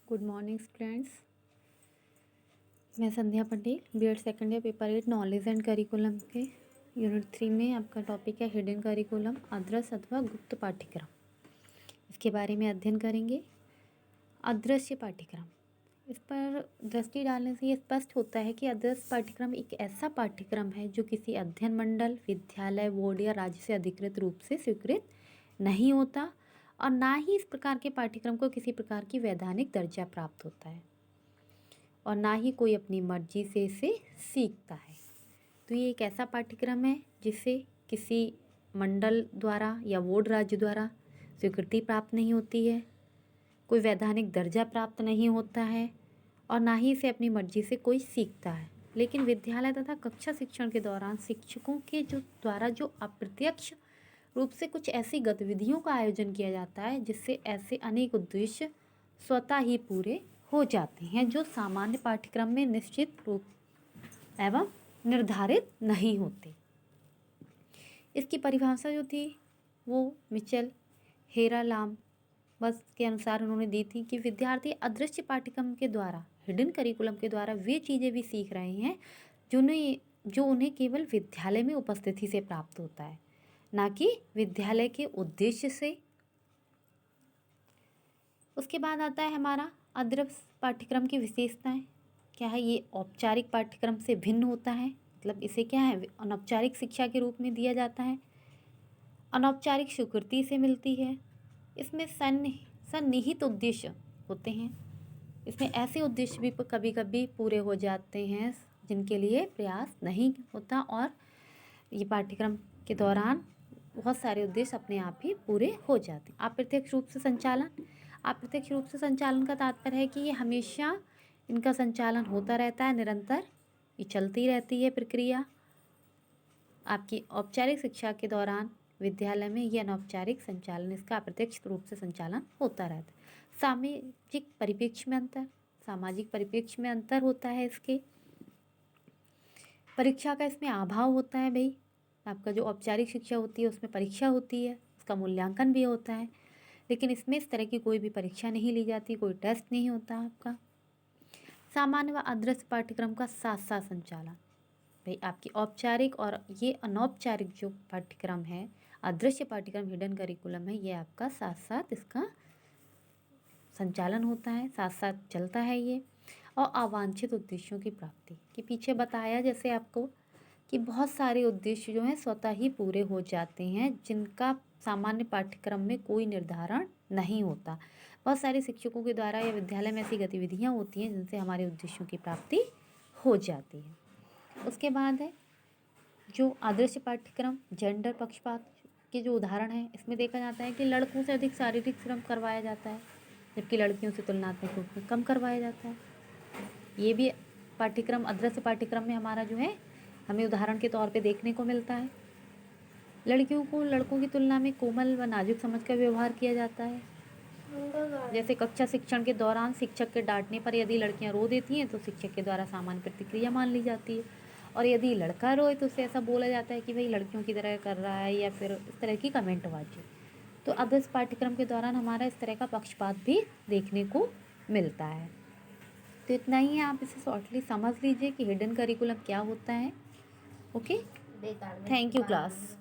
Good morning students. मैं Sandhya Patel, BEd second year paper 8 knowledge and curriculum के unit 3 में आपका टॉपिक है हिडन करिकुलम, अदृश्य अथवा गुप्त पाठ्यक्रम। इसके बारे में अध्ययन करेंगे। अदृश्य पाठ्यक्रम, इस पर दृष्टि डालने से ये स्पष्ट होता है कि अदृश्य पाठ्यक्रम एक ऐसा पाठ्यक्रम है जो किसी अध्ययन मंडल, विद्यालय, बोर्ड या राज्य से अधिकृत रूप से स्वीकृत नहीं होता और ना ही इस प्रकार के पाठ्यक्रम को किसी प्रकार की वैधानिक दर्जा प्राप्त होता है और ना ही कोई अपनी मर्जी से इसे सीखता है। तो ये एक ऐसा पाठ्यक्रम है जिसे किसी मंडल द्वारा या बोर्ड राज्य द्वारा स्वीकृति प्राप्त नहीं होती है, कोई वैधानिक दर्जा प्राप्त नहीं होता है और ना ही इसे अपनी मर्जी से कोई सीखता है। लेकिन विद्यालय तथा कक्षा शिक्षण के दौरान शिक्षकों के द्वारा जो अप्रत्यक्ष रूप से कुछ ऐसी गतिविधियों का आयोजन किया जाता है जिससे ऐसे अनेक उद्देश्य स्वतः ही पूरे हो जाते हैं जो सामान्य पाठ्यक्रम में निश्चित रूप एवं निर्धारित नहीं होते। इसकी परिभाषा जो थी वो मिचेल हेरालाम बस के अनुसार उन्होंने दी थी कि विद्यार्थी अदृश्य पाठ्यक्रम के द्वारा, हिडन करिकुलम के द्वारा वे चीज़ें भी सीख रहे हैं जो उन्हें केवल विद्यालय में उपस्थिति से प्राप्त होता है, ना कि विद्यालय के उद्देश्य से। उसके बाद आता है हमारा अदृश्य पाठ्यक्रम की विशेषताएं। क्या है? ये औपचारिक पाठ्यक्रम से भिन्न होता है, मतलब इसे क्या है, अनौपचारिक शिक्षा के रूप में दिया जाता है, अनौपचारिक स्वीकृति से मिलती है। इसमें सन्निहित उद्देश्य होते हैं। इसमें ऐसे उद्देश्य भी कभी कभी पूरे हो जाते हैं जिनके लिए प्रयास नहीं होता और ये पाठ्यक्रम के दौरान बहुत सारे उद्देश्य अपने आप ही पूरे हो जाते हैं। अप्रत्यक्ष रूप से संचालन, अप्रत्यक्ष रूप से संचालन का तात्पर्य है कि ये हमेशा इनका संचालन होता रहता है, निरंतर ये चलती रहती है प्रक्रिया। आपकी औपचारिक शिक्षा के दौरान विद्यालय में ये अनौपचारिक संचालन, इसका अप्रत्यक्ष रूप से संचालन होता रहता है। सामाजिक परिप्रेक्ष्य में अंतर, सामाजिक परिप्रेक्ष्य में अंतर होता है इसके। परीक्षा का इसमें अभाव होता है। भाई आपका जो औपचारिक शिक्षा होती है उसमें परीक्षा होती है, उसका मूल्यांकन भी होता है, लेकिन इसमें इस तरह की कोई भी परीक्षा नहीं ली जाती, कोई टेस्ट नहीं होता आपका। सामान्य व अदृश्य पाठ्यक्रम का साथ साथ संचालन, भाई आपकी औपचारिक और ये अनौपचारिक जो पाठ्यक्रम है, अदृश्य पाठ्यक्रम हिडन करिकुलम है, ये आपका साथ साथ इसका संचालन होता है, साथ साथ चलता है ये। और अवांछित उद्देश्यों की प्राप्ति के पीछे बताया जैसे आपको कि बहुत सारे उद्देश्य जो हैं स्वतः ही पूरे हो जाते हैं जिनका सामान्य पाठ्यक्रम में कोई निर्धारण नहीं होता। बहुत सारे शिक्षकों के द्वारा या विद्यालय में ऐसी गतिविधियाँ होती हैं जिनसे हमारे उद्देश्यों की प्राप्ति हो जाती है। उसके बाद है जो अदृश्य पाठ्यक्रम, जेंडर पक्षपात के जो उदाहरण हैं, इसमें देखा जाता है कि लड़कों से अधिक शारीरिक श्रम करवाया जाता है जबकि लड़कियों से तुलनात्मक रूप में कम करवाया जाता है। ये भी पाठ्यक्रम अदृश्य पाठ्यक्रम में हमारा जो है हमें उदाहरण के तौर पे देखने को मिलता है। लड़कियों को लड़कों की तुलना में कोमल व नाजुक समझ कर व्यवहार किया जाता है। जैसे कक्षा शिक्षण के दौरान शिक्षक के डांटने पर यदि लड़कियां रो देती हैं तो शिक्षक के द्वारा सामान्य प्रतिक्रिया मान ली जाती है, और यदि लड़का रोए तो उसे ऐसा बोला जाता है कि भाई लड़कियों की तरह कर रहा है, या फिर इस तरह की कमेंटबाजी। तो अदृश्य पाठ्यक्रम के दौरान हमारा इस तरह का पक्षपात भी देखने को मिलता है। तो इतना ही है, आप इसे शॉर्टली समझ लीजिए कि हिडन करिकुलम क्या होता है। Okay, thank you class.